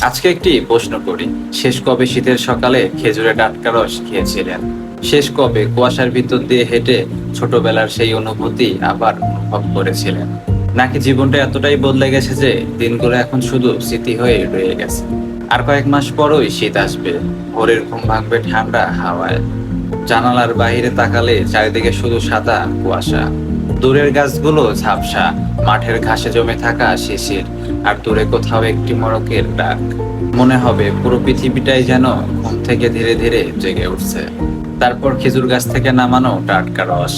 আজকে একটি প্রশ্ন করি, শেষ কবে শীতের সকালে খেজুরের টাটকা রস খেয়েছিলেন? শেষ কবে কুয়াশার ভিতর দিয়ে হেঁটে ছোটবেলার সেই অনুভূতি আবার অনুভব করেছিলেন? নাকি জীবনটা এতটাই বদলে গেছে যে দিনগুলো এখন শুধু স্মৃতি হয়ে রয়ে গেছে? আর কয়েক মাস পরই শীত আসবে, ভোরের ঘুম ভাঙবে ঠান্ডা হাওয়ায়, জানালার বাইরে তাকালে চারিদিকে শুধু সাদা কুয়াশা, দূরের গাছগুলো ঝাপসা, মাঠের ঘাসে জমে থাকা শিশির, আর দূরে কোথাও একটি মোরগের ডাক। মনে হবে পুরো পৃথিবীটাই যেন ঘুম থেকে ধীরে ধীরে জেগে উঠছে। তারপর খেজুর গাছ থেকে নামানো টাটকা রস,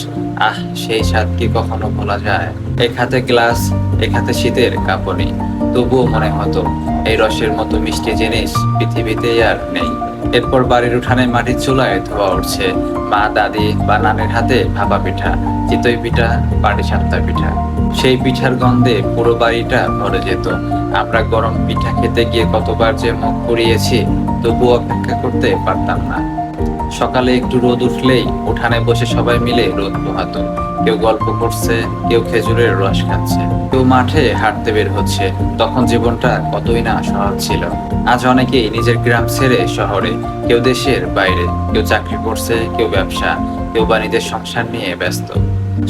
আহ সেই স্বাদ কি কখনো ভোলা যায়? এক হাতে গ্লাস, এক হাতে শীতের কাঁপুনি, তবুও মনে হতো এই রসের মতো মিষ্টি জিনিস পৃথিবীতেই আর নেই। এরপর বাড়ির উঠানে মাটির চুলায় ধোয়া উঠছে, মা দাদি বা নানের হাতে ভাপা পিঠা, চিতই পিঠা, পাটিসাপটা পিঠা। সেই পিঠার গন্ধে পুরো বাড়িটা ভরে যেত। আমরা গরম পিঠা খেতে গিয়ে কতবার যে মুখ পুড়িয়েছি, তবুও অপেক্ষা করতে পারতাম না। সকালে একটু রোদ উঠলেই উঠানে বসে সবাই মিলে রোদ পোহাতো। কেউ গল্প করছে, কেউ খেজুরের রস খাচ্ছে, কেউ মাঠে হাঁটতে বের হচ্ছে। তখন জীবনটা কতই না সহজ ছিল। আজ অনেকেই নিজের গ্রাম ছেড়ে শহরে, কেউ দেশের বাইরে, কেউ চাকরি করছে, কেউ ব্যবসা, কেউ বা নিজের সংসার নিয়ে ব্যস্ত।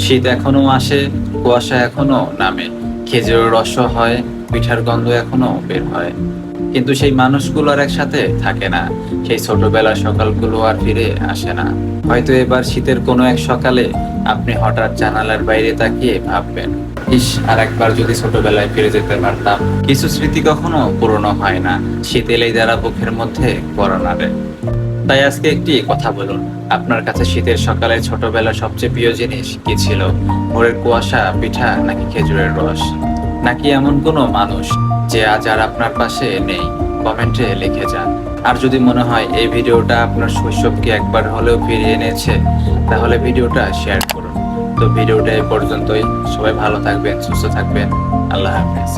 শীত এখনো আসে, কুয়াশা এখনো নামে, খেজুরের রসও হয়, পিঠার গন্ধ এখনো বের হয়, কিন্তু সেই মানুষগুলো আর একসাথে থাকে না। সেই ছোটবেলার সকালগুলো আর ফিরে আসে না। হয়তো এবার শীতের কোনো এক সকালে আপনি হঠাৎ জানালার বাইরে তাকিয়ে ভাববেন, ইস, আর একবার যদি ছোটবেলায় ফিরে যেতে পারতাম। কিছু স্মৃতি কখনো পুরনো হয় না, শীত এলেই যারা বুকের মধ্যে পড়া নাড়ে। তাই আজকে একটি কথা বলুন, আপনার কাছে শীতের সকালে ছোটবেলার সবচেয়ে প্রিয় জিনিস কি ছিল? ভোরের কুয়াশা, পিঠা, নাকি খেজুরের রস? নাকি এমন কোনো মানুষ যে আজ আর আপনার পাশে নেই? কমেন্টে লিখে যান। আর যদি মনে হয় এই ভিডিওটা আপনার শৈশবকে একবার হলেও ফিরিয়ে এনেছে, তাহলে ভিডিওটা শেয়ার করুন। তো ভিডিওটা এই পর্যন্তই। সবাই ভালো থাকবেন, সুস্থ থাকবেন। আল্লাহ হাফেজ।